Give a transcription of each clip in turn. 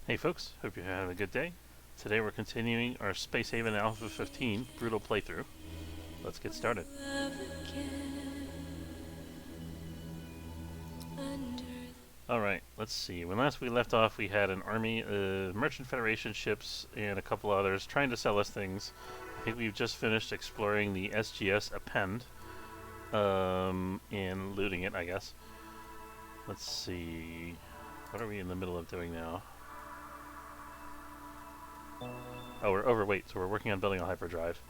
Hey folks, hope you're having a good day. Today we're continuing our Space Haven Alpha 15 Brutal playthrough. Let's get started. Alright, let's see. When last we left off we had an army of Merchant Federation ships and a couple others trying to sell us things. I think we've just finished exploring the SGS Append and looting it, I guess. Let's see. What are we in the middle of doing now? Oh, we're overweight, so we're working on building a hyperdrive.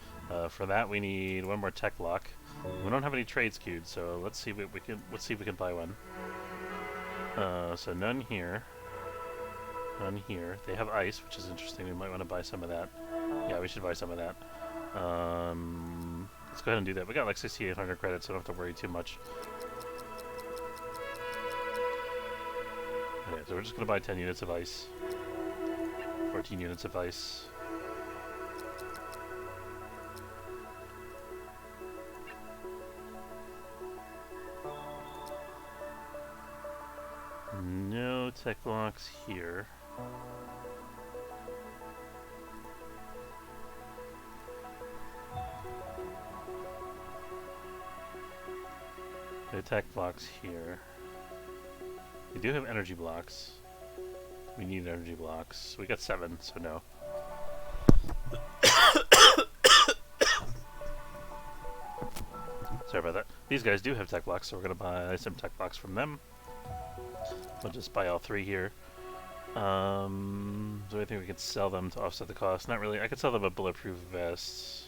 For that, we need one more tech block. We don't have any trades queued, so let's see what we can. Let's see if we can buy one. So none here. None here. They have ice, which is interesting. We might want to buy some of that. Yeah, we should buy some of that. Let's go ahead and do that. We got like 6,800 credits, so I don't have to worry too much. Okay, so we're just gonna buy 10 units of ice. 14 units of ice. No tech blocks here. No tech blocks here. We do have energy blocks. We need energy blocks. We got 7, so no. Sorry about that. These guys do have tech blocks, so we're going to buy some tech blocks from them. We'll just buy all 3 here. So I think we could sell them to offset the cost. Not really. I could sell them a bulletproof vest.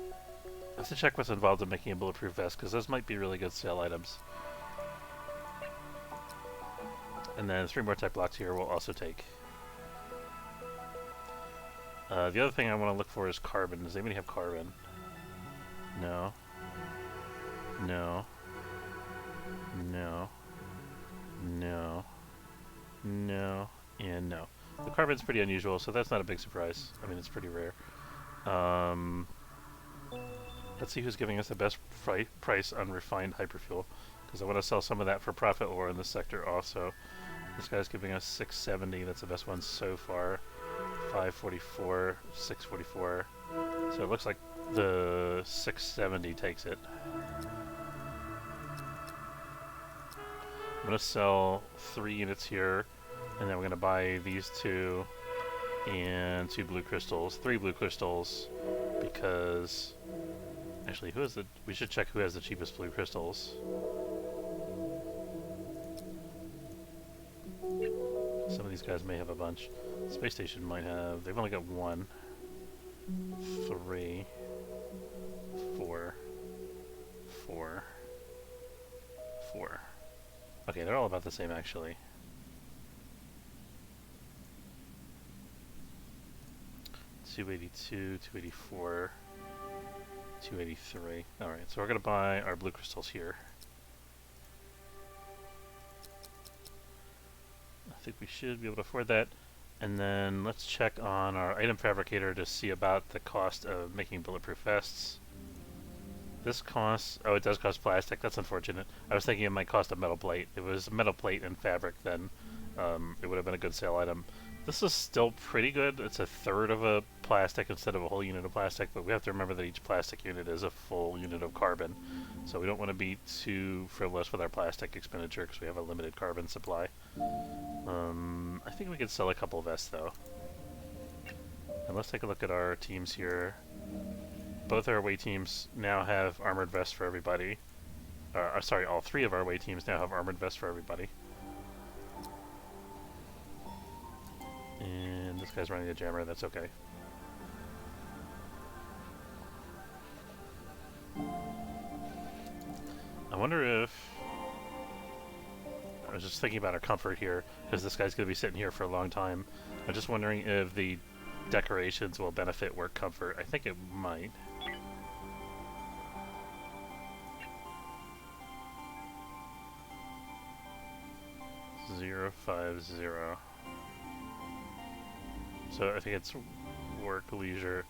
I have to check what's involved in making a bulletproof vest, because those might be really good sale items. And then 3 more tech blocks here we'll also take. The other thing I want to look for is carbon. Does anybody have carbon? No. No. No. No. No. And no. The carbon's pretty unusual, so that's not a big surprise. I mean, it's pretty rare. Let's see who's giving us the best price on refined hyperfuel, because I want to sell some of that for profit ore in this sector also. This guy's giving us 670. That's the best one so far. 544, 644. So it looks like the 670 takes it. I'm going to sell 3 units here, and then we're going to buy these 2 and 2 blue crystals. 3 blue crystals, because... Actually, who has the... We should check who has the cheapest blue crystals. Some of these guys may have a bunch. Space Station might have... They've only got 1, 3, 4, 4, 4. Okay, they're all about the same, actually. $282, $284, $283. Alright, so we're going to buy our blue crystals here. I think we should be able to afford that. And then let's check on our item fabricator to see about the cost of making bulletproof vests. This costs... Oh, it does cost plastic. That's unfortunate. I was thinking it might cost a metal plate. If it was metal plate and fabric, then it would have been a good sale item. This is still pretty good. It's a third of a plastic instead of a whole unit of plastic, but we have to remember that each plastic unit is a full unit of carbon. So we don't want to be too frivolous with our plastic expenditure because we have a limited carbon supply. I think we could sell a couple of vests though. And let's take a look at our teams here. Both our away teams now have armored vests for everybody. Sorry, all 3 of our away teams now have armored vests for everybody. And this guy's running a jammer, that's okay. I wonder if... I was just thinking about our comfort here, because this guy's going to be sitting here for a long time. I'm just wondering if the decorations will benefit work comfort. I think it might. $050. So I think it's work leisure.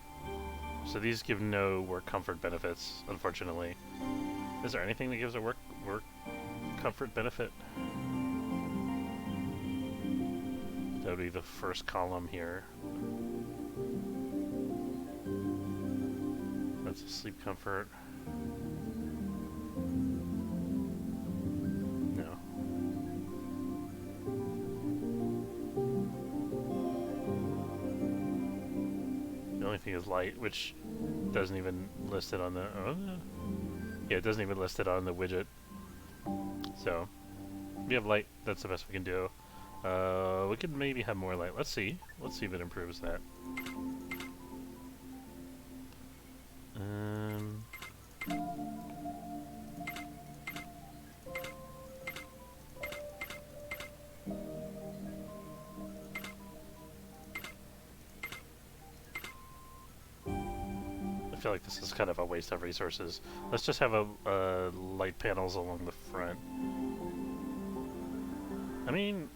So these give no work comfort benefits, unfortunately. Is there anything that gives a work comfort benefit? That would be the first column here. That's a sleep comfort. No. The only thing is light, which doesn't even list it on the... Oh, no. Yeah, it doesn't even list it on the widget. So, we have light. That's the best we can do. We could maybe have more light. Let's see. Let's see if it improves that. I feel like this is kind of a waste of resources. Let's just have a light panels along the front. I mean,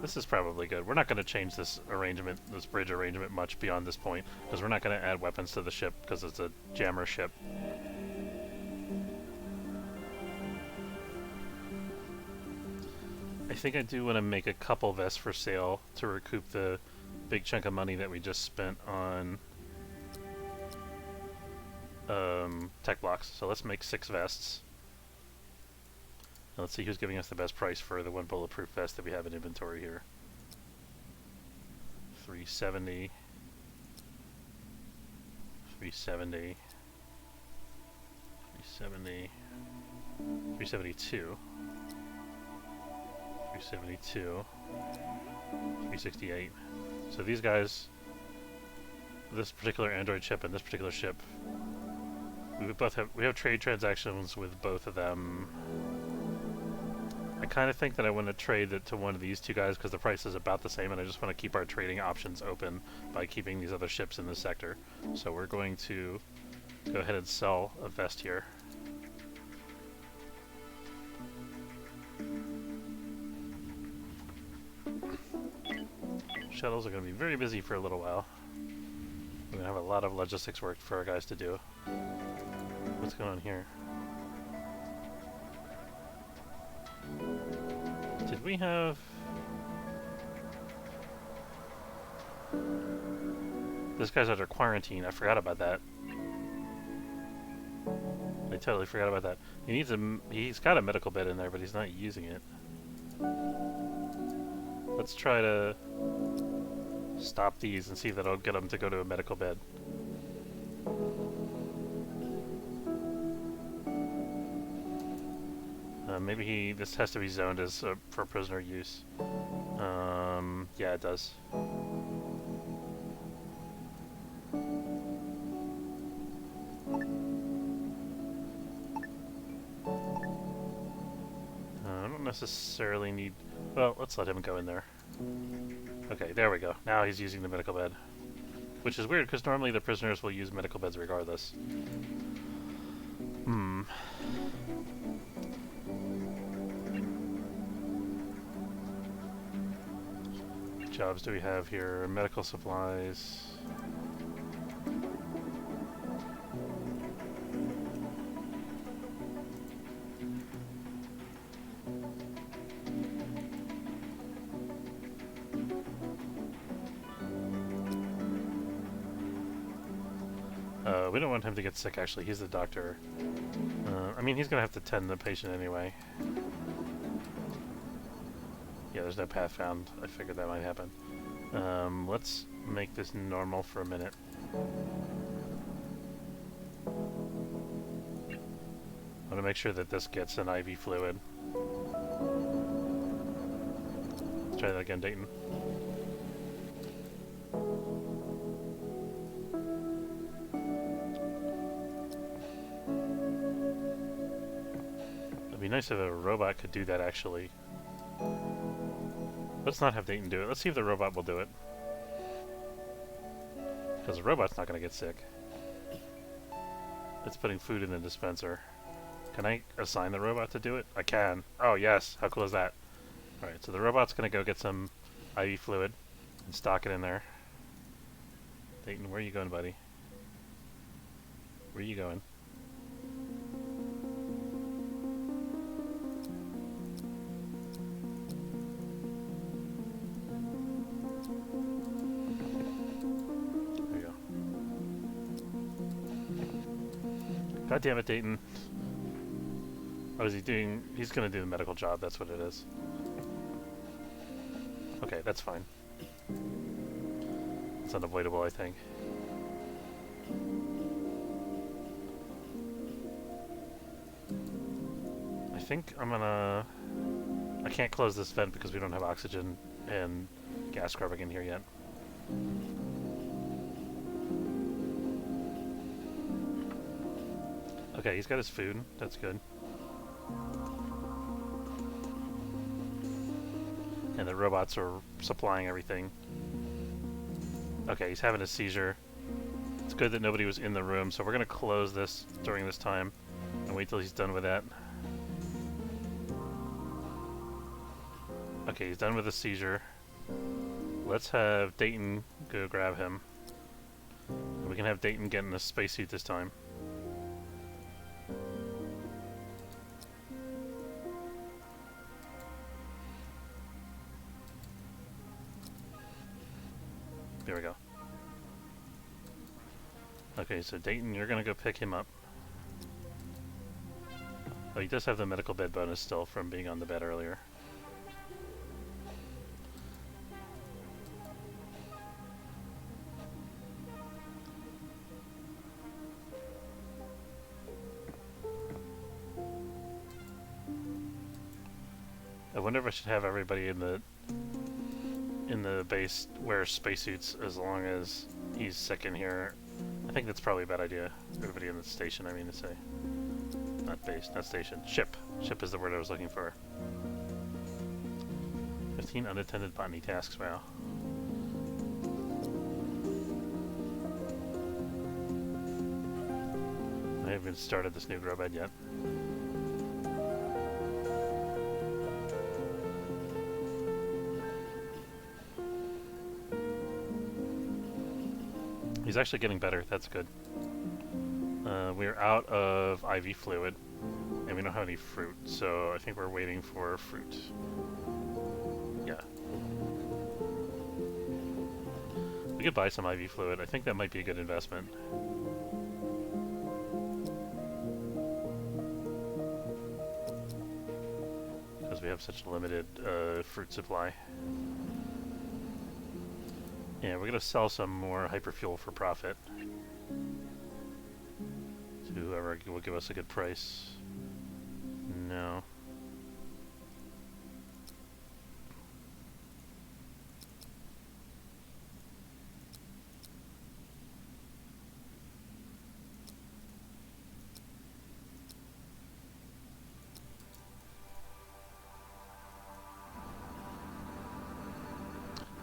this is probably good. We're not going to change this arrangement, this bridge arrangement, much beyond this point, because we're not going to add weapons to the ship because it's a jammer ship. I think I do want to make a couple vests for sale to recoup the big chunk of money that we just spent on tech blocks. So let's make 6 vests. Now let's see who's giving us the best price for the one bulletproof vest that we have in inventory here. 370. 370. 370. 372. 372. 368. So these guys, this particular Android ship and this particular ship, we have trade transactions with both of them. I kind of think that I want to trade it to one of these two guys because the price is about the same, and I just want to keep our trading options open by keeping these other ships in this sector. So we're going to go ahead and sell a vest here. Shuttles are going to be very busy for a little while. We're going to have a lot of logistics work for our guys to do. What's going on here? Did we have... This guy's under quarantine. I forgot about that. I totally forgot about that. He's got a medical bed in there, but he's not using it. Let's try to stop these and see if that'll get him to go to a medical bed. Maybe this has to be zoned as for prisoner use. Yeah, it does. I don't necessarily need... Well, let's let him go in there. Okay, there we go. Now he's using the medical bed. Which is weird, because normally the prisoners will use medical beds regardless. Jobs do we have here? Medical supplies. We don't want him to get sick, actually. He's the doctor. I mean, he's going to have to tend the patient anyway. Yeah, there's no path found. I figured that might happen. Let's make this normal for a minute. I want to make sure that this gets an IV fluid. Let's try that again, Dayton. It'd be nice if a robot could do that, actually. Let's not have Dayton do it. Let's see if the robot will do it. Because the robot's not going to get sick. It's putting food in the dispenser. Can I assign the robot to do it? I can. Oh, yes. How cool is that? Alright, so the robot's going to go get some IV fluid and stock it in there. Dayton, where are you going, buddy? Where are you going? God damn it, Dayton. Oh, is he doing... He's gonna do the medical job, that's what it is. Okay, that's fine. It's unavoidable, I think. I think I'm gonna... I can't close this vent because we don't have oxygen and gas scrubbing in here yet. Okay, he's got his food. That's good. And the robots are supplying everything. Okay, he's having a seizure. It's good that nobody was in the room, so we're going to close this during this time and wait till he's done with that. Okay, he's done with the seizure. Let's have Dayton go grab him. And we can have Dayton get in a spacesuit this time. There we go. Okay, so Dayton, you're gonna go pick him up. Oh, he does have the medical bed bonus still from being on the bed earlier. I wonder if I should have everybody in the base wear spacesuits as long as he's sick in here. I think that's probably a bad idea. Everybody in the station, I mean to say. Not base, not station. Ship. Ship is the word I was looking for. 15 unattended botany tasks, wow. I haven't even started this new grow bed yet. He's actually getting better, that's good. We're out of IV fluid, and we don't have any fruit, so I think we're waiting for fruit. Yeah. We could buy some IV fluid. I think that might be a good investment. Because we have such a limited fruit supply. Yeah, we're gonna sell some more hyperfuel for profit to whoever will give us a good price. No.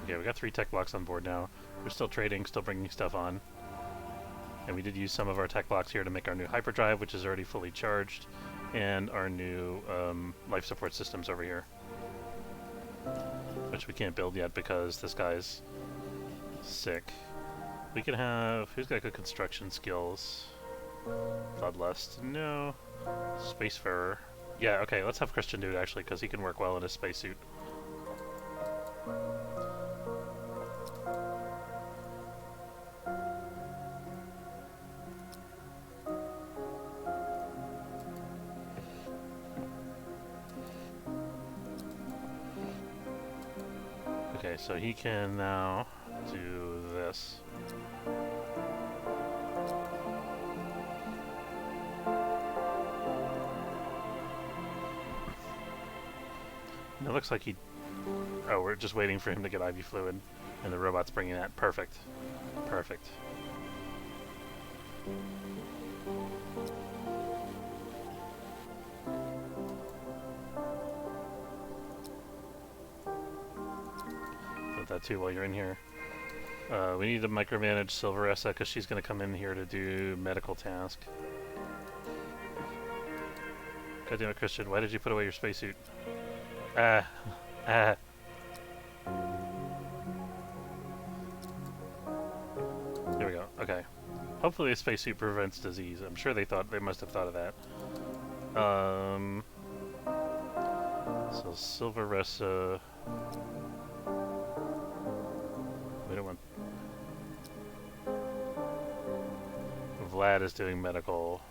Okay, we got 3 tech blocks on board now. We're still trading, still bringing stuff on. And we did use some of our tech blocks here to make our new hyperdrive, which is already fully charged, and our new life support systems over here. Which we can't build yet because this guy's sick. We can have... Who's got good construction skills? Bloodlust. No. Spacefarer. Yeah, okay, let's have Christian do it actually, because he can work well in a spacesuit. Okay, so he can now do this. And it looks like he... Oh, we're just waiting for him to get IV fluid, and the robot's bringing that. Perfect. Perfect. That too while you're in here. We need to micromanage Silveressa because she's going to come in here to do medical task. God damn it, Christian, why did you put away your spacesuit? There we go. Okay. Hopefully a spacesuit prevents disease. I'm sure they must have thought of that. So Silveressa. We don't want... Vlad is doing medical.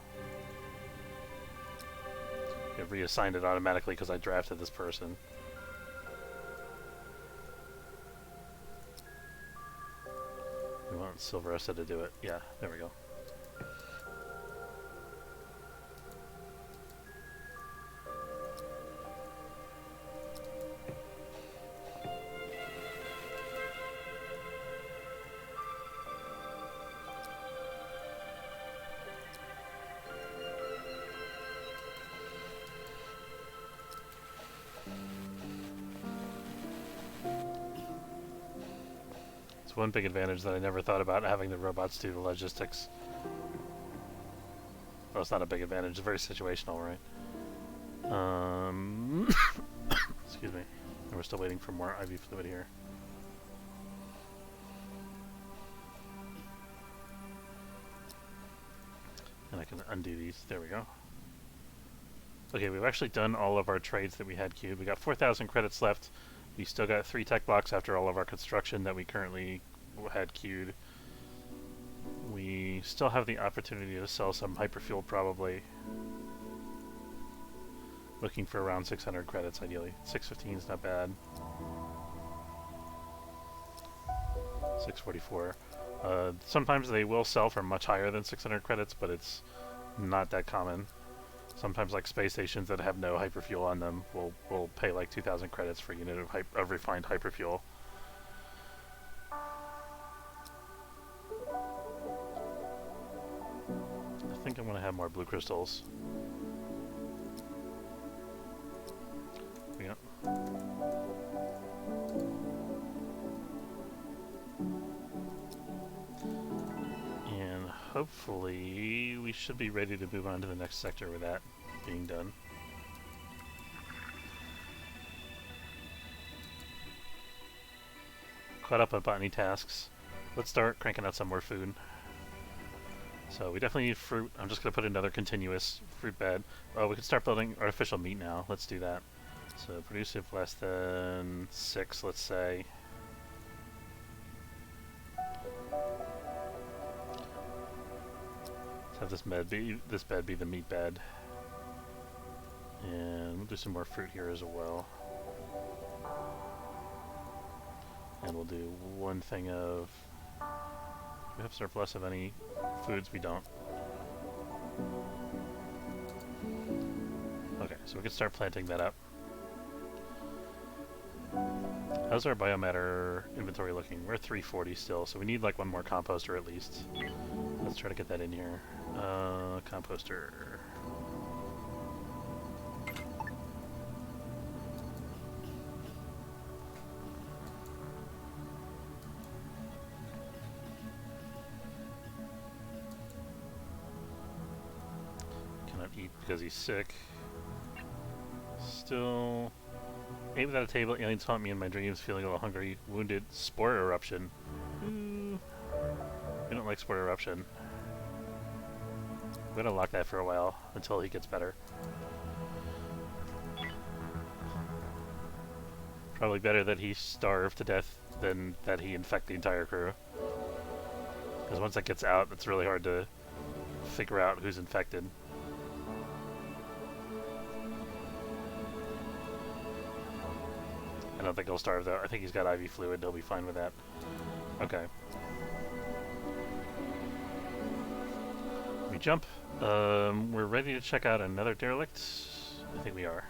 It reassigned it automatically because I drafted this person. We want Silveressa to do it. Yeah, there we go. It's one big advantage that I never thought about, having the robots do the logistics. Well, it's not a big advantage, it's very situational, right? Excuse me. And we're still waiting for more IV fluid here. And I can undo these. There we go. Okay, we've actually done all of our trades that we had queued. We got 4,000 credits left. We still got 3 tech blocks after all of our construction that we currently had queued. We still have the opportunity to sell some hyperfuel probably. Looking for around 600 credits ideally. 615 is not bad. 644. Sometimes they will sell for much higher than 600 credits, but it's not that common. Sometimes, like space stations that have no hyperfuel on them will pay like 2,000 credits for a unit of refined hyperfuel. I think I'm going to have more blue crystals. Yeah. And hopefully we should be ready to move on to the next sector with that being done. Caught up on botany tasks. Let's start cranking out some more food. So we definitely need fruit. I'm just going to put another continuous fruit bed. Oh, we can start building artificial meat now. Let's do that. So produce if less than 6, let's say. Let's have this bed be the meat bed. And we'll do some more fruit here as well. And we'll do one thing of... we have surplus of any foods? We don't. Okay, so we can start planting that up. How's our biomatter inventory looking? We're at 340 still, so we need like one more composter at least. Let's try to get that in here. Composter. Cannot eat because he's sick. Still... ate without a table, aliens haunt me in my dreams, feeling a little hungry, wounded, spore eruption. Ooh. We don't like spore eruption. We're gonna lock that for a while, until he gets better. Probably better that he starve to death than that he infect the entire crew. Because once that gets out, it's really hard to figure out who's infected. I don't think he'll starve though. I think he's got IV fluid. He'll be fine with that. Okay. We jump. We're ready to check out another derelict. I think we are.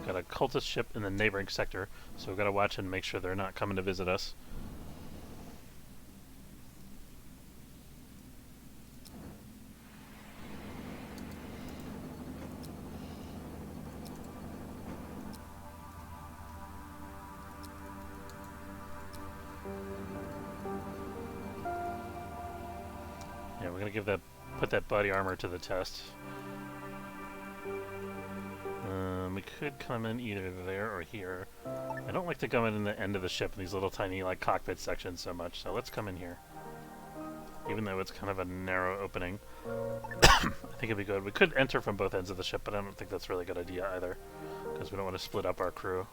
Got a cultist ship in the neighboring sector, so we've got to watch and make sure they're not coming to visit us. Yeah, we're gonna put that body armor to the test. We could come in either there or here. I don't like to come in the end of the ship in these little tiny like cockpit sections so much, so let's come in here. Even though it's kind of a narrow opening. I think it'd be good. We could enter from both ends of the ship, but I don't think that's really a good idea either. Because we don't want to split up our crew.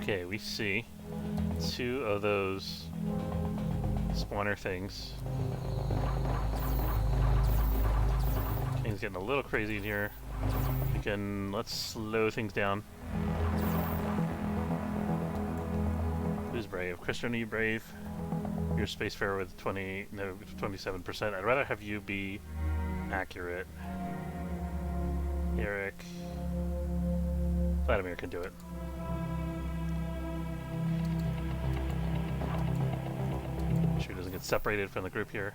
Okay, we see 2 of those spawner things. Things getting a little crazy in here. Let's slow things down. Who's brave? Christian, are you brave? You're Spacefarer with 27%. I'd rather have you be accurate. Eric. Vladimir can do it. Make sure he doesn't get separated from the group here.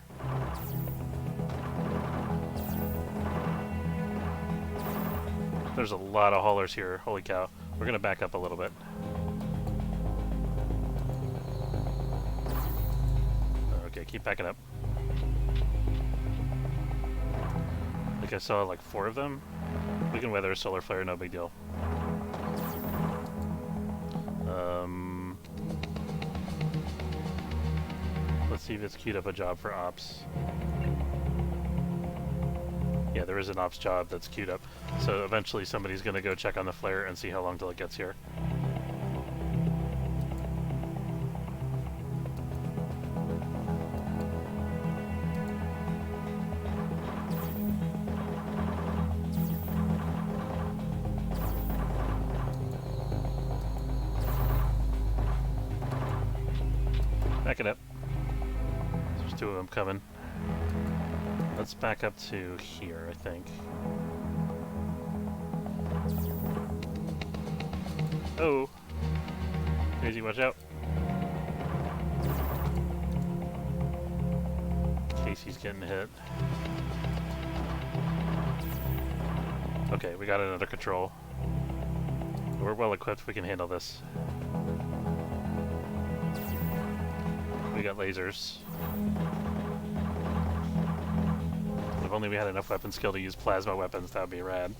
There's a lot of haulers here. Holy cow. We're going to back up a little bit. Okay, keep backing up. I think I saw like 4 of them. We can weather a solar flare, no big deal. Let's see if it's queued up a job for ops. Yeah, there is an ops job that's queued up. So eventually somebody's going to go check on the flare and see how long till it gets here. Back it up. There's 2 of them coming. Let's back up to here, I think. Oh! Daisy, watch out! Casey's getting hit. Okay, we got it under control. We're well equipped, we can handle this. We got lasers. If only we had enough weapon skill to use plasma weapons, that would be rad.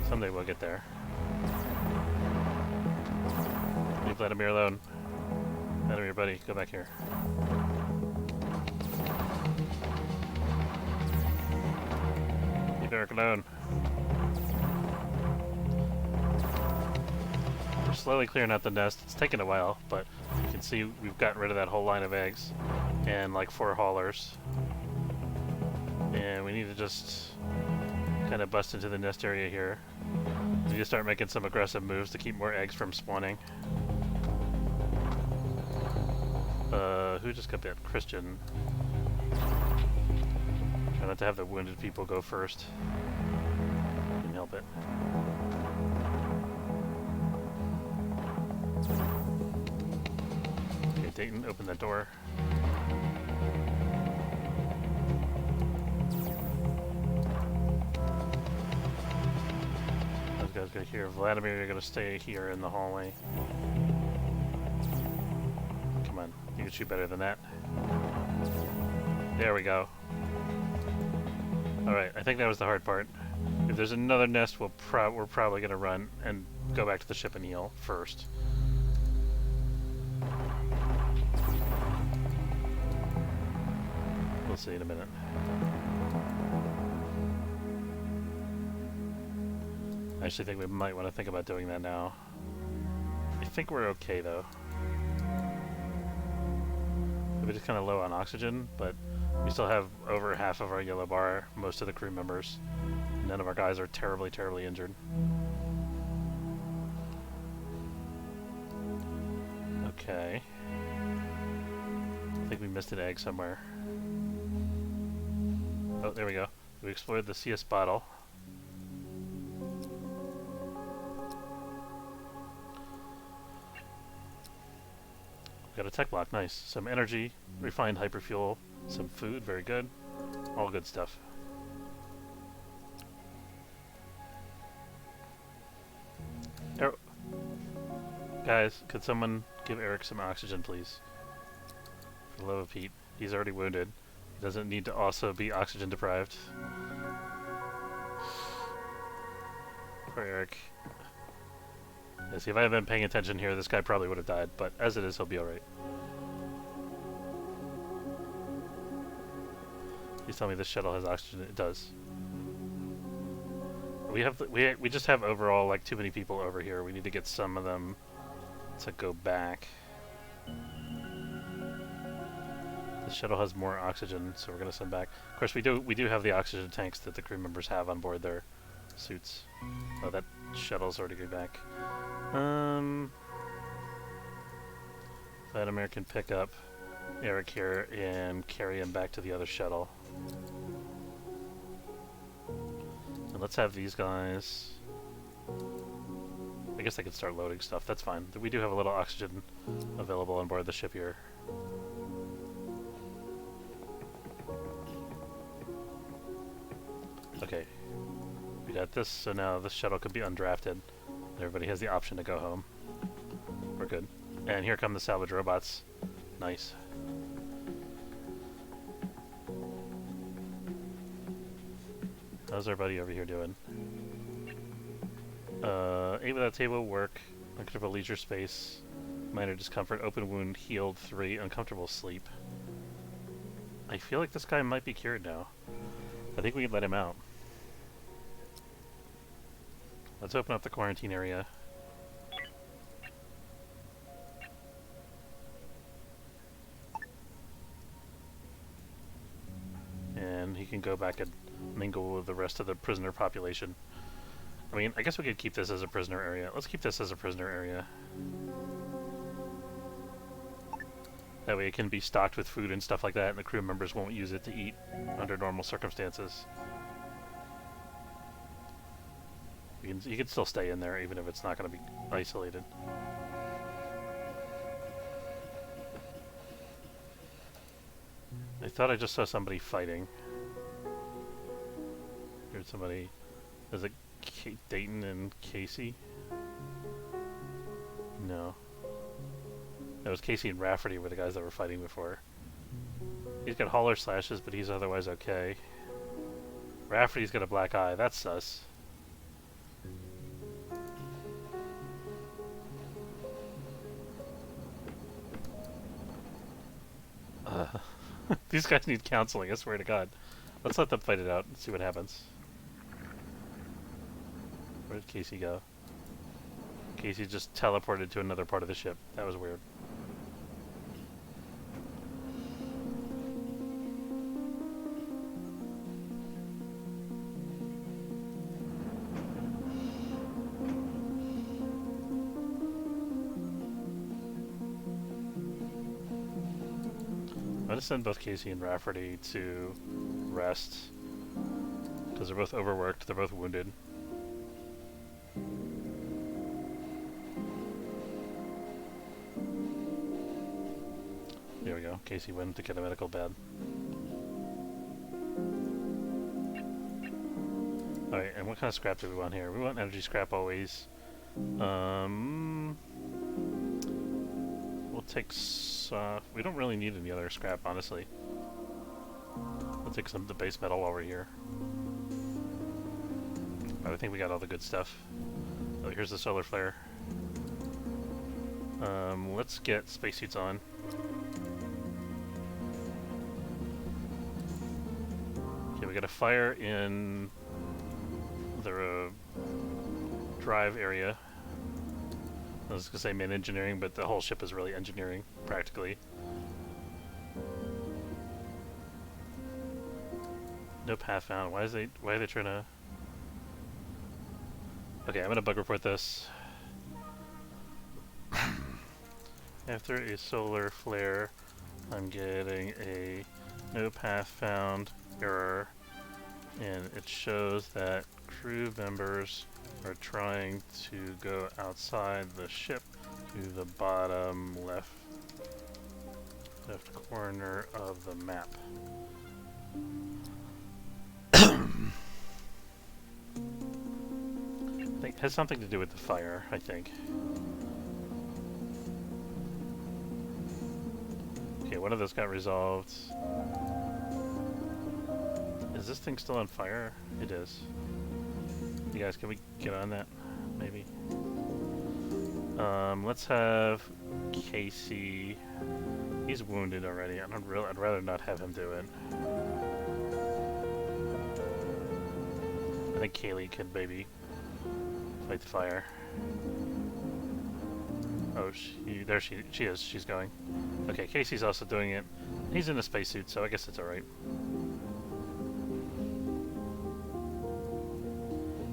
Someday we'll get there. Leave Vladimir alone. Vladimir, buddy, go back here. Leave Eric alone. We're slowly clearing out the nest. It's taken a while, but you can see we've gotten rid of that whole line of eggs and like 4 haulers. And we need to just kind of bust into the nest area here. We need to start making some aggressive moves to keep more eggs from spawning. Who just got that? Christian. Try not to have the wounded people go first. Can help it. Okay, Dayton, open the door. Those guys go here. Vladimir, you're gonna stay here in the hallway. Come on, you can shoot better than that. There we go. Alright, I think that was the hard part. If there's another nest, we're probably gonna run and go back to the ship and heal first. We'll see in a minute. I actually think we might want to think about doing that now. I think we're okay though. We're just kind of low on oxygen, but we still have over half of our yellow bar, most of the crew members. None of our guys are terribly, terribly injured. Okay. I think we missed an egg somewhere. Oh, there we go. We explored the CS bottle. Got a tech block, nice. Some energy, refined hyperfuel, some food, very good. All good stuff. Guys, could someone give Eric some oxygen, please? For the love of Pete. He's already wounded. He doesn't need to also be oxygen deprived. Poor Eric. Yeah, see, if I had been paying attention here, this guy probably would have died, but as it is, he'll be alright. Please tell me this shuttle has oxygen. It does. we just have overall like too many people over here. We need to get some of them to go back. The shuttle has more oxygen, so we're gonna send back. Of course, we do have the oxygen tanks that the crew members have on board their suits. Oh, that shuttle's already going back. That American pick up Eric here and carry him back to the other shuttle. And let's have these guys. I guess they could start loading stuff. That's fine. We do have a little oxygen available on board the ship here. Okay. We got this, so now this shuttle could be undrafted. Everybody has the option to go home. We're good. And here come the salvage robots. Nice. How's everybody over here doing? 8 without table, work, uncomfortable leisure space, minor discomfort, open wound, healed, 3, uncomfortable sleep. I feel like this guy might be cured now. I think we can let him out. Let's open up the quarantine area. And he can go back and mingle with the rest of the prisoner population. I mean, I guess we could keep this as a prisoner area. Let's keep this as a prisoner area. That way it can be stocked with food and stuff like that, and the crew members won't use it to eat under normal circumstances. You can still stay in there even if it's not going to be isolated. I thought I just saw somebody fighting. Here's somebody. Is it Dayton and Casey? No. It was Casey and Rafferty were the guys that were fighting before. He's got hauler slashes, but he's otherwise okay. Rafferty's got a black eye. That's sus. These guys need counseling, I swear to God. Let's let them fight it out and see what happens. Where did Casey go? Casey just teleported to another part of the ship. That was weird. I'm going to send both Casey and Rafferty to rest because they're both overworked, they're both wounded. There we go. Casey went to get a medical bed. Alright, and what kind of scrap do we want here? We want energy scrap always. We'll take we don't really need any other scrap, honestly. We'll take some of the base metal while we're here. I think we got all the good stuff. Oh, here's the solar flare. Let's get spacesuits on. Okay, we got a fire in the drive area. I was gonna say main engineering, but the whole ship is really engineering, practically. No path found. Why are they trying to... Okay, I'm gonna bug report this. After a solar flare, I'm getting a no path found error, and it shows that crew members are trying to go outside the ship to the bottom left corner of the map. It has something to do with the fire, I think. Okay, one of those got resolved. Is this thing still on fire? It is. You guys, can we get on that? Maybe. Let's have Casey. He's wounded already. I'd rather not have him do it. I think Kaylee could maybe fight the fire. Oh, she is. She's going. Okay, Casey's also doing it. He's in a spacesuit, so I guess it's alright.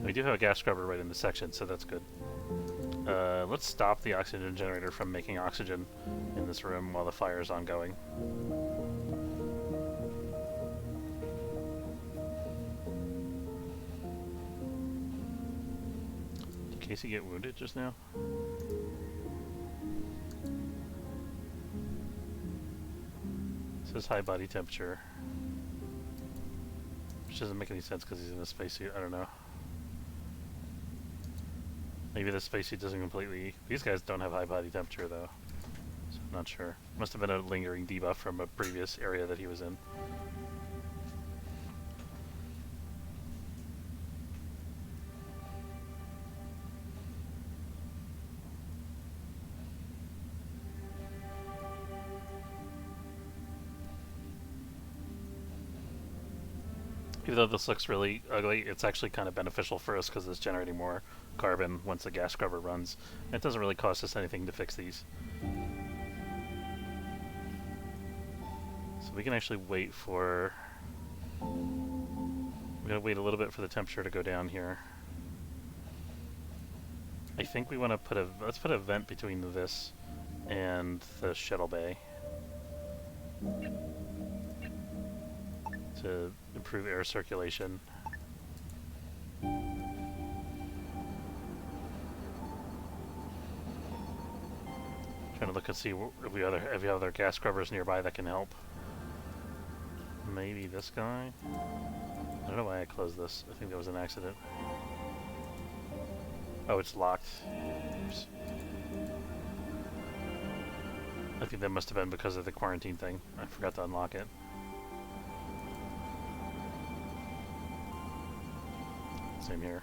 We do have a gas scrubber right in the section, so that's good. Let's stop the oxygen generator from making oxygen in this room while the fire is ongoing. Did Casey get wounded just now? It says high body temperature. Which doesn't make any sense because he's in a spacesuit. I don't know. Maybe the spacesuit doesn't completely... These guys don't have high body temperature though. So I'm not sure. Must have been a lingering debuff from a previous area that he was in. Even though this looks really ugly, it's actually kind of beneficial for us because it's generating more carbon once the gas scrubber runs. And it doesn't really cost us anything to fix these. So we can actually wait for... We're going to wait a little bit for the temperature to go down here. I think we want to put a... Let's put a vent between this and the shuttle bay. To improve air circulation. Trying to look and see if we have other gas scrubbers nearby that can help. Maybe this guy? I don't know why I closed this. I think that was an accident. Oh, it's locked. Oops. I think that must have been because of the quarantine thing. I forgot to unlock it. Same here.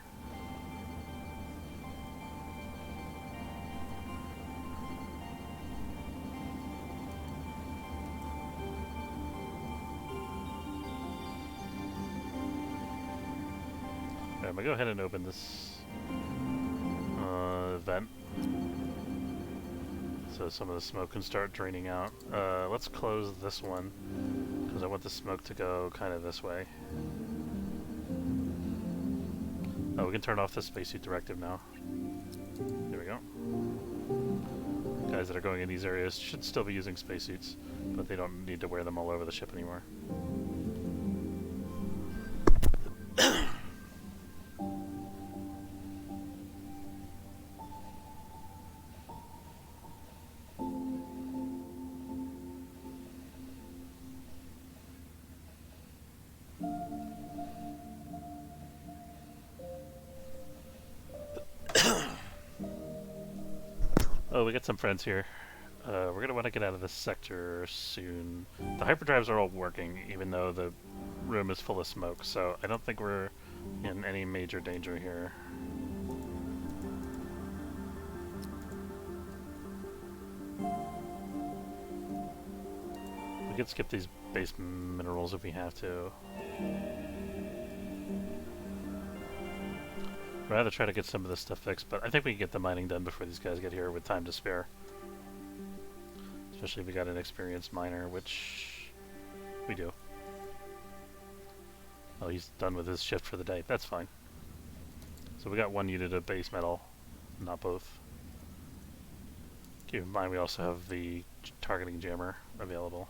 Alright, I'm gonna go ahead and open this vent so some of the smoke can start draining out. Let's close this one because I want the smoke to go kind of this way. Oh, we can turn off the spacesuit directive now. There we go. Guys that are going in these areas should still be using spacesuits, but they don't need to wear them all over the ship anymore. Oh, we got some friends here. We're going to want to get out of this sector soon. The hyperdrives are all working, even though the room is full of smoke, so I don't think we're in any major danger here. We could skip these base minerals if we have to. I'd rather try to get some of this stuff fixed, but I think we can get the mining done before these guys get here with time to spare. Especially if we got an experienced miner, which we do. Oh, he's done with his shift for the day. That's fine. So we got one unit of base metal, not both. Keep in mind we also have the targeting jammer available.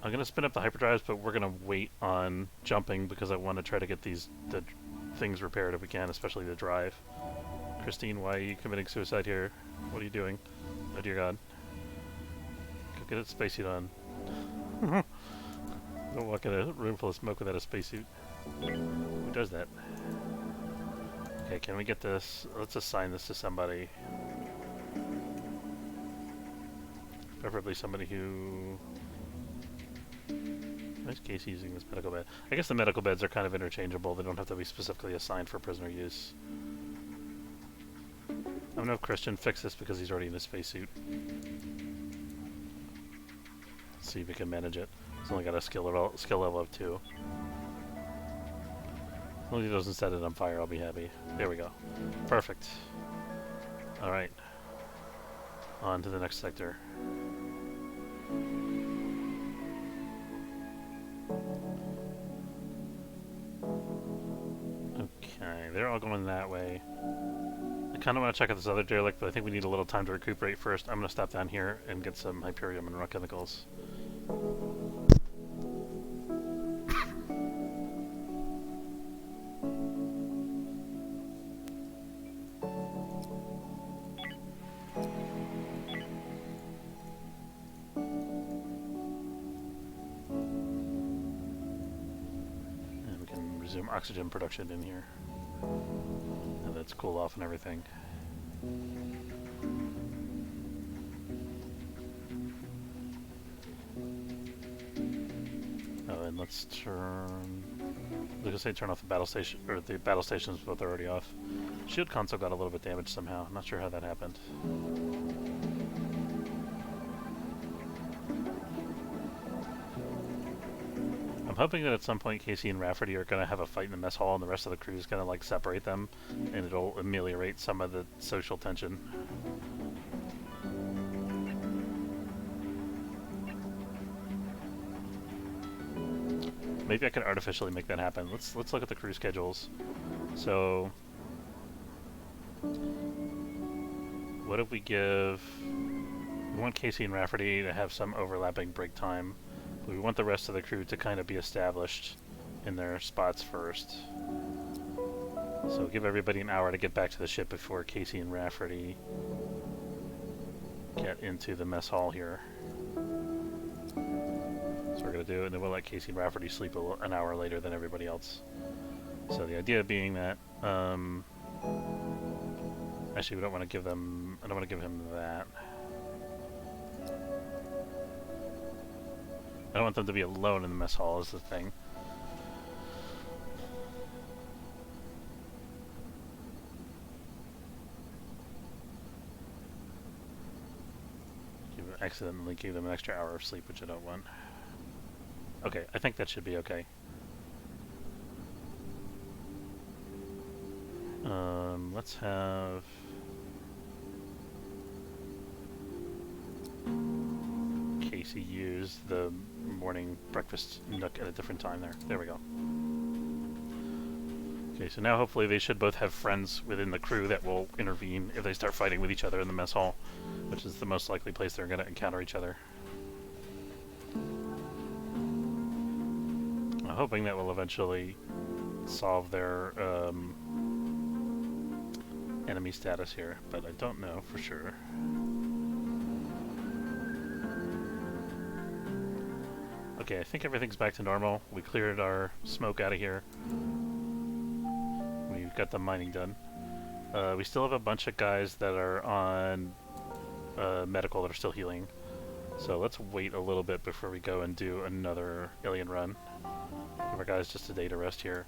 I'm going to spin up the hyperdrives, but we're going to wait on jumping because I want to try to get the things repaired if we can, especially the drive. Christine, why are you committing suicide here? What are you doing? Oh dear God. Go get a spacesuit on. Don't walk in a room full of smoke without a spacesuit. Who does that? Okay, can we get this? Let's assign this to somebody. Preferably somebody who... Why is Casey using this medical bed? I guess the medical beds are kind of interchangeable. They don't have to be specifically assigned for prisoner use. I'm gonna have Christian fix this because he's already in a spacesuit. Let's see if we can manage it. It's only got a skill level of 2. As long as he doesn't set it on fire, I'll be happy. There we go. Perfect. Alright. On to the next sector. Okay, they're all going that way. I kind of want to check out this other derelict, but I think we need a little time to recuperate first. I'm going to stop down here and get some Hyperium and rock chemicals. And we can resume oxygen production in here. And let's cool off and everything. Oh, and let's turn... I was gonna say turn off the battle station, or the battle stations, but they're already off. Shield console got a little bit damaged somehow. I'm not sure how that happened. I'm hoping that at some point Casey and Rafferty are going to have a fight in the mess hall and the rest of the crew is going to like separate them and it'll ameliorate some of the social tension. Maybe I can artificially make that happen. Let's look at the crew schedules. So what if we give... We want Casey and Rafferty to have some overlapping break time. We want the rest of the crew to kind of be established in their spots first. So give everybody an hour to get back to the ship before Casey and Rafferty get into the mess hall here. So we're going to do it, and then we'll let Casey and Rafferty sleep an hour later than everybody else. So the idea being that... actually, we don't want to give them... I don't want to give him that. I don't want them to be alone in the mess hall is the thing. Accidentally gave them an extra hour of sleep, which I don't want. Okay, I think that should be okay. Let's have... Casey use the morning breakfast nook at a different time there. There we go. Okay, so now hopefully they should both have friends within the crew that will intervene if they start fighting with each other in the mess hall, which is the most likely place they're going to encounter each other. I'm hoping that will eventually solve their enemy status here, but I don't know for sure. Okay, I think everything's back to normal. We cleared our smoke out of here. We've got the mining done. We still have a bunch of guys that are on medical that are still healing. So let's wait a little bit before we go and do another alien run. Give our guys just a day to rest here.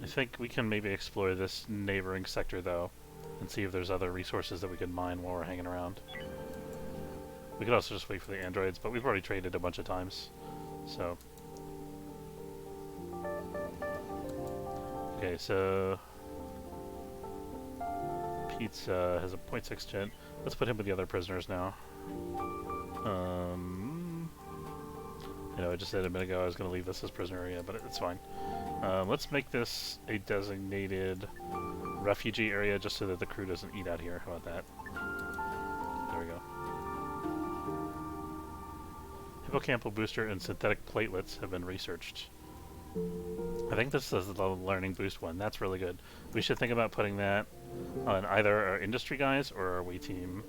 I think we can maybe explore this neighboring sector though, and see if there's other resources that we can mine while we're hanging around. We could also just wait for the androids, but we've already traded a bunch of times, so... Okay, so... Pizza has a 0.6 gen. Let's put him with the other prisoners now. You know, I just said a minute ago I was going to leave this as prisoner area, but it's fine. Let's make this a designated refugee area just so that the crew doesn't eat out here. How about that? There we go. Hippocampal booster and synthetic platelets have been researched. I think this is the learning boost one. That's really good. We should think about putting that on either our industry guys or our Wii team.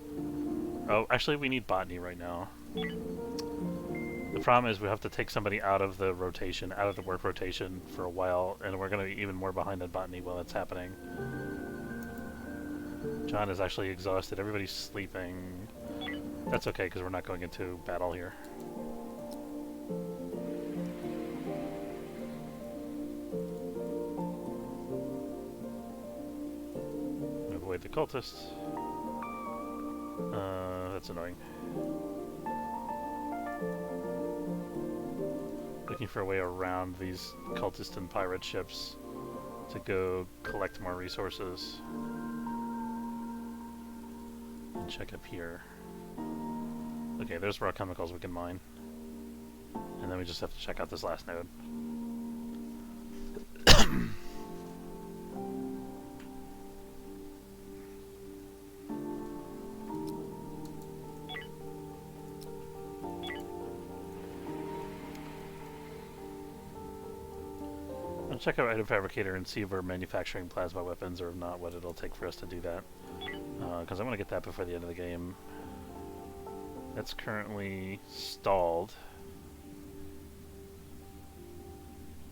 Oh, actually we need botany right now. The problem is we have to take somebody out of the rotation, out of the work rotation for a while, and we're going to be even more behind on botany while that's happening. John is actually exhausted. Everybody's sleeping. That's okay, because we're not going into battle here. Avoid the cultists. That's annoying. Looking for a way around these cultist and pirate ships to go collect more resources. And check up here. Okay, there's raw chemicals we can mine. And then we just have to check out this last node. I'll check out Item Fabricator and see if we're manufacturing plasma weapons, or if not, what it'll take for us to do that. Because I want to get that before the end of the game. That's currently stalled.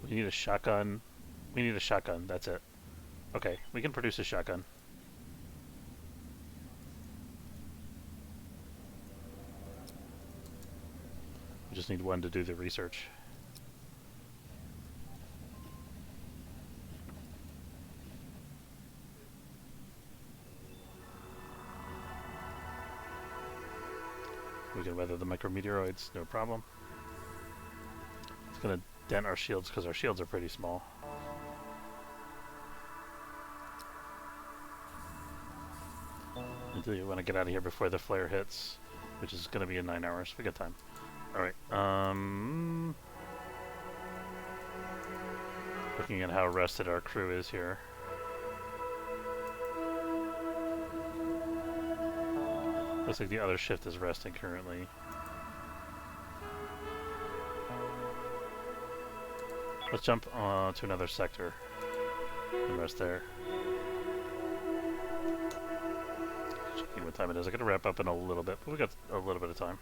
We need a shotgun. We need a shotgun, that's it. Okay, we can produce a shotgun. We just need one to do the research. We can weather the micrometeoroids, no problem. It's gonna dent our shields because our shields are pretty small. Until you want to get out of here before the flare hits, which is gonna be in 9 hours. We got time. Alright, looking at how rested our crew is here. Looks like the other shift is resting currently. Let's jump to another sector and rest there. Checking what time it is. I'm going to wrap up in a little bit, but we got a little bit of time.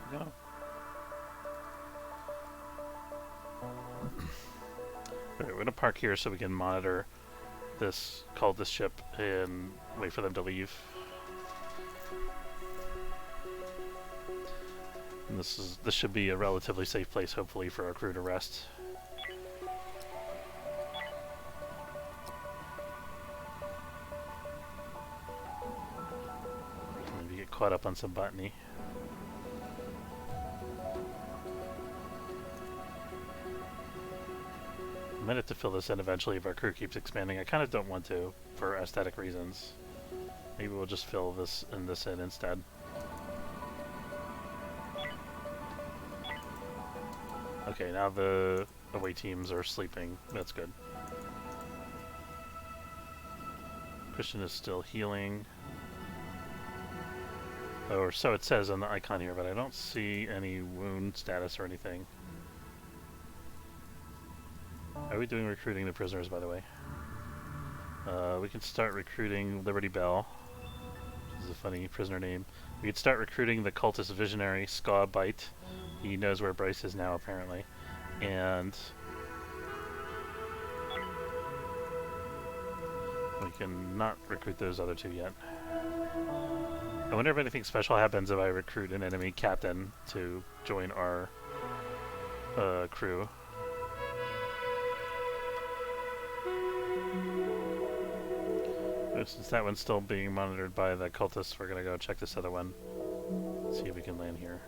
Go. Alright, we're going to park here so we can monitor this ship and wait for them to leave. And this should be a relatively safe place, hopefully, for our crew to rest. Maybe get caught up on some botany. I might have to fill this in eventually if our crew keeps expanding. I kind of don't want to, for aesthetic reasons. Maybe we'll just fill this in instead. Okay, now the away teams are sleeping. That's good. Christian is still healing. Or so it says on the icon here, but I don't see any wound status or anything. Are we doing recruiting the prisoners, by the way? We can start recruiting Liberty Bell, which is a funny prisoner name. We could start recruiting the cultist visionary, Skaw Bite. He knows where Bryce is now, apparently. And we can not recruit those other two yet. I wonder if anything special happens if I recruit an enemy captain to join our crew. Since that one's still being monitored by the cultists, we're gonna go check this other one. See if we can land here.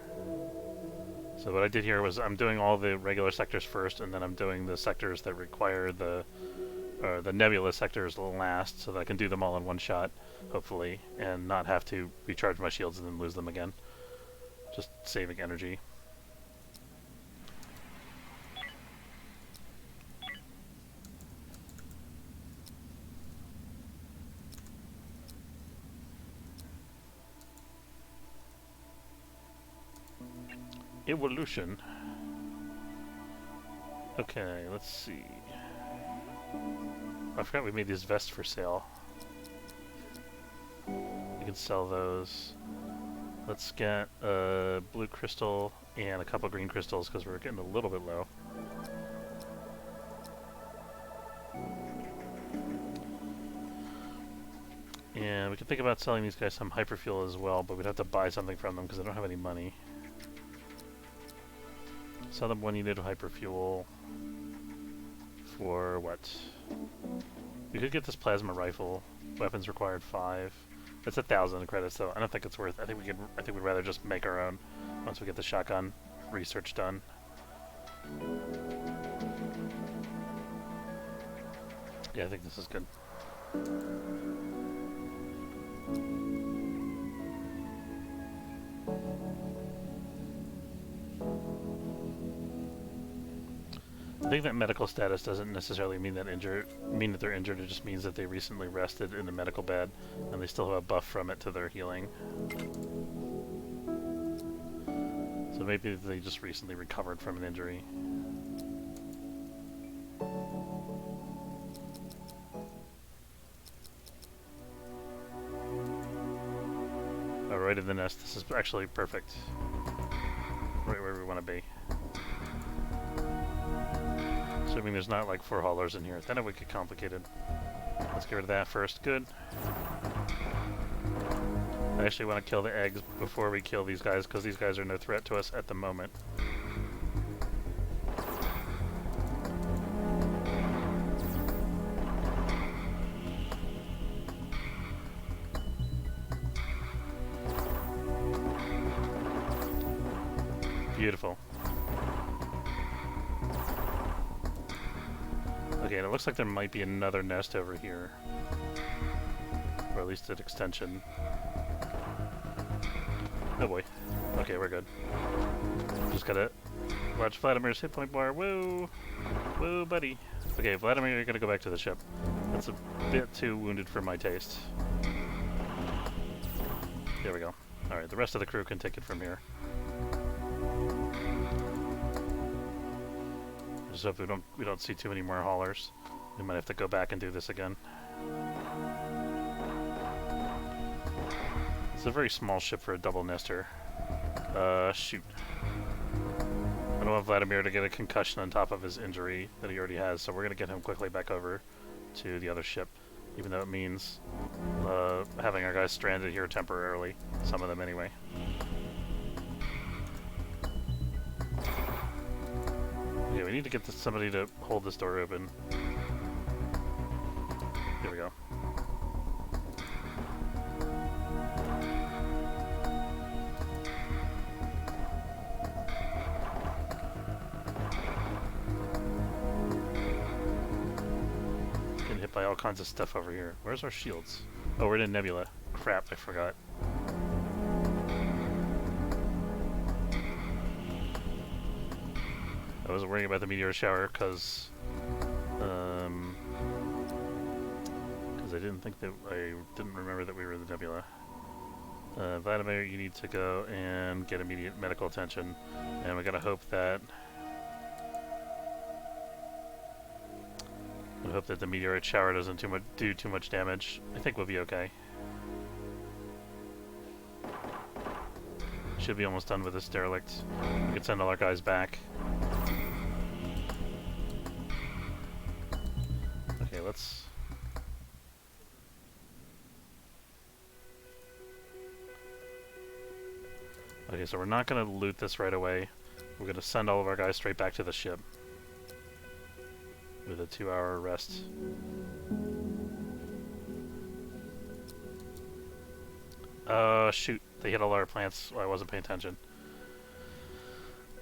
So what I did here was I'm doing all the regular sectors first, and then I'm doing the sectors that require the nebula sectors last, so that I can do them all in one shot, hopefully, and not have to recharge my shields and then lose them again. Just saving energy. Evolution. Okay, let's see. I forgot we made these vests for sale. We can sell those. Let's get a blue crystal and a couple green crystals because we're getting a little bit low. And we can think about selling these guys some hyperfuel as well, but we'd have to buy something from them because I don't have any money. Sell them 1 unit of hyperfuel for what? We could get this plasma rifle. Weapons required 5. It's 1,000 credits though. I don't think it's worth. I think we'd rather just make our own once we get the shotgun research done. Yeah, I think this is good. I think that medical status doesn't necessarily mean that they're injured. It just means that they recently rested in a medical bed and they still have a buff from it to their healing. So maybe they just recently recovered from an injury. Oh, right in the nest. This is actually perfect. Right where we want to be. Assuming there's not like 4 haulers in here. Then it would get complicated. Let's get rid of that first. Good. I actually want to kill the eggs before we kill these guys, because these guys are no threat to us at the moment. Beautiful. Okay, and it looks like there might be another nest over here. Or at least an extension. Oh boy. Okay, we're good. Just gotta watch Vladimir's hit point bar. Whoa! Whoa, buddy. Okay, Vladimir, you're gonna go back to the ship. That's a bit too wounded for my taste. There we go. Alright, the rest of the crew can take it from here. Just hope we don't see too many more haulers. We might have to go back and do this again. It's a very small ship for a double nester. Shoot. I don't want Vladimir to get a concussion on top of his injury that he already has, so we're gonna get him quickly back over to the other ship, even though it means having our guys stranded here temporarily. Some of them anyway. Okay, we need to get somebody to hold this door open. Here we go. Getting hit by all kinds of stuff over here. Where's our shields? Oh, we're in a nebula. Crap, I forgot. I wasn't worrying about the meteor shower because I didn't remember that we were in the nebula. Vladimir, you need to go and get immediate medical attention, and we gotta hope that the meteorite shower doesn't do too much damage. I think we'll be okay. Should be almost done with this derelict. We can send all our guys back. Okay, let's... Okay, so we're not going to loot this right away. We're going to send all of our guys straight back to the ship. With a 2-hour rest. Shoot. They hit all our plants while I wasn't paying attention.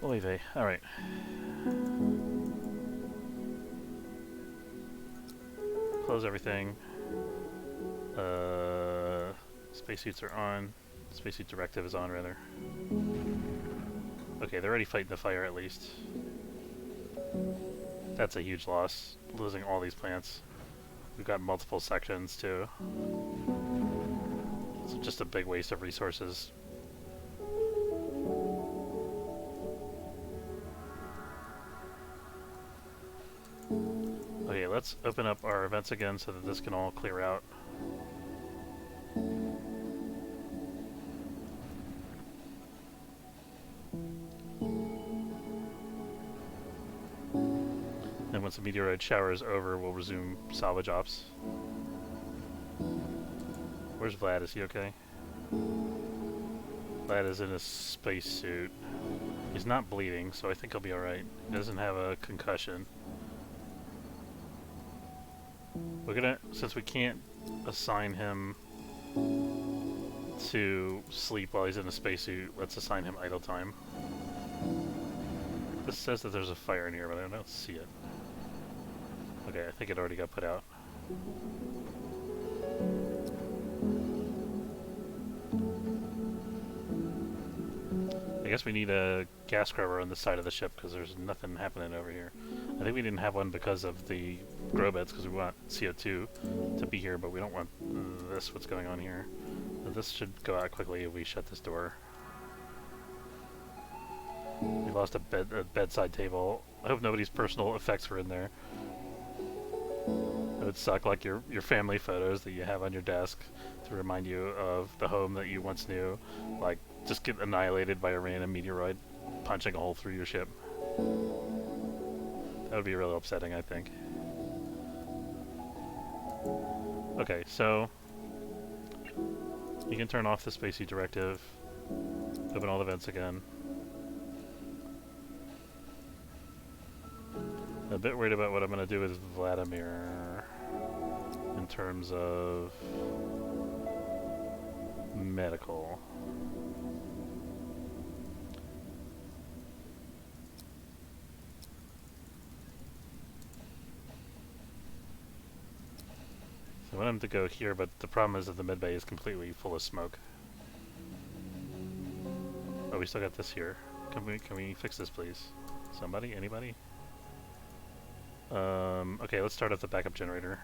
Oy vey. Alright. Close everything. Spacesuits are on. Spacesuit directive is on, rather. Okay, they're already fighting the fire, at least. That's a huge loss, losing all these plants. We've got multiple sections, too. It's just a big waste of resources. Okay, let's open up our events again so that this can all clear out. And once the meteorite shower is over, we'll resume salvage ops. Where's Vlad? Is he okay? Vlad is in a spacesuit. He's not bleeding, so I think he'll be alright. He doesn't have a concussion. We're gonna, since we can't assign him to sleep while he's in a spacesuit. Let's assign him idle time. This says that there's a fire in here, but I don't see it. Okay, I think it already got put out. I guess we need a gas scrubber on the side of the ship because there's nothing happening over here. I think we didn't have one because of the grow beds because we want CO2 to be here, but we don't want this, what's going on here. So this should go out quickly if we shut this door. We lost a bedside table. I hope nobody's personal effects were in there. It would suck, like your family photos that you have on your desk to remind you of the home that you once knew, like just get annihilated by a random meteoroid punching a hole through your ship. That would be really upsetting, I think. Okay, so you can turn off the spacesuit directive, open all the vents again. A bit worried about what I'm going to do with Vladimir in terms of medical. So I want him to go here, but the problem is that the medbay is completely full of smoke. Oh, we still got this here. Can we fix this, please? Somebody? Anybody? Okay, let's start up the backup generator.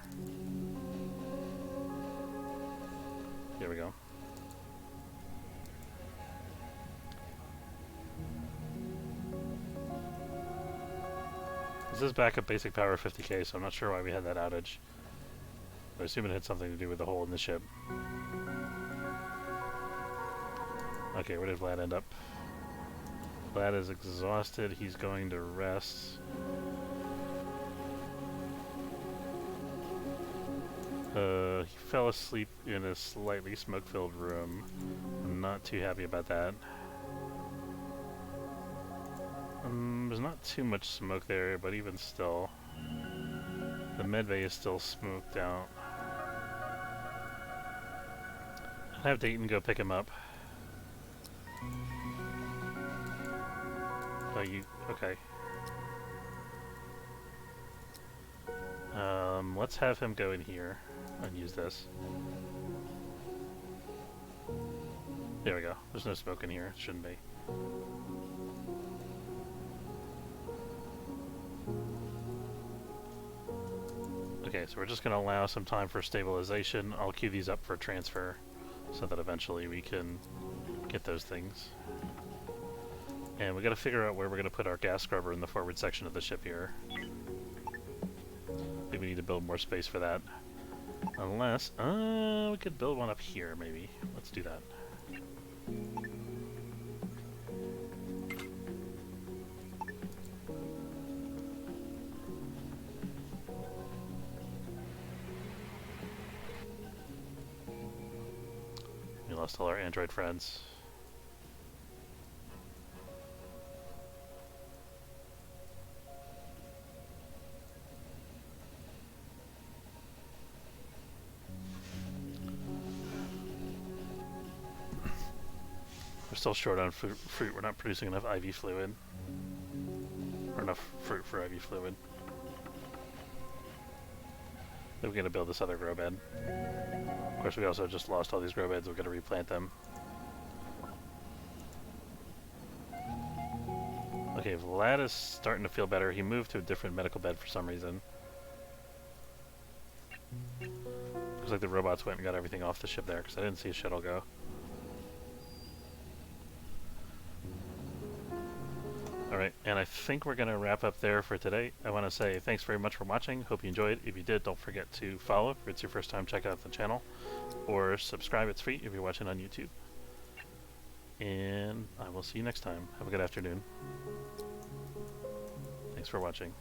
Here we go. This is backup basic power 50k, so I'm not sure why we had that outage. I assume it had something to do with the hole in the ship. Okay, where did Vlad end up? Vlad is exhausted, he's going to rest. He fell asleep in a slightly smoke-filled room. I'm not too happy about that. There's not too much smoke there, but even still, the medbay is still smoked out. I'll have Dayton go pick him up. Oh, you... okay. Let's have him go in here and use this. There we go. There's no smoke in here. It shouldn't be. Okay, so we're just going to allow some time for stabilization. I'll queue these up for transfer so that eventually we can get those things. And we got to figure out where we're going to put our gas scrubber in the forward section of the ship here. I think we need to build more space for that. Unless, we could build one up here, maybe. Let's do that. We lost all our android friends. We're still short on fruit. We're not producing enough IV fluid. Or enough fruit for IV fluid. Then we're going to build this other grow bed. Of course, we also just lost all these grow beds. We're going to replant them. Okay, Vlad is starting to feel better. He moved to a different medical bed for some reason. Looks like the robots went and got everything off the ship there, because I didn't see a shuttle go. Alright, and I think we're going to wrap up there for today. I want to say thanks very much for watching. Hope you enjoyed. If you did, don't forget to follow if it's your first time check out the channel. Or subscribe, it's free if you're watching on YouTube. And I will see you next time. Have a good afternoon. Thanks for watching.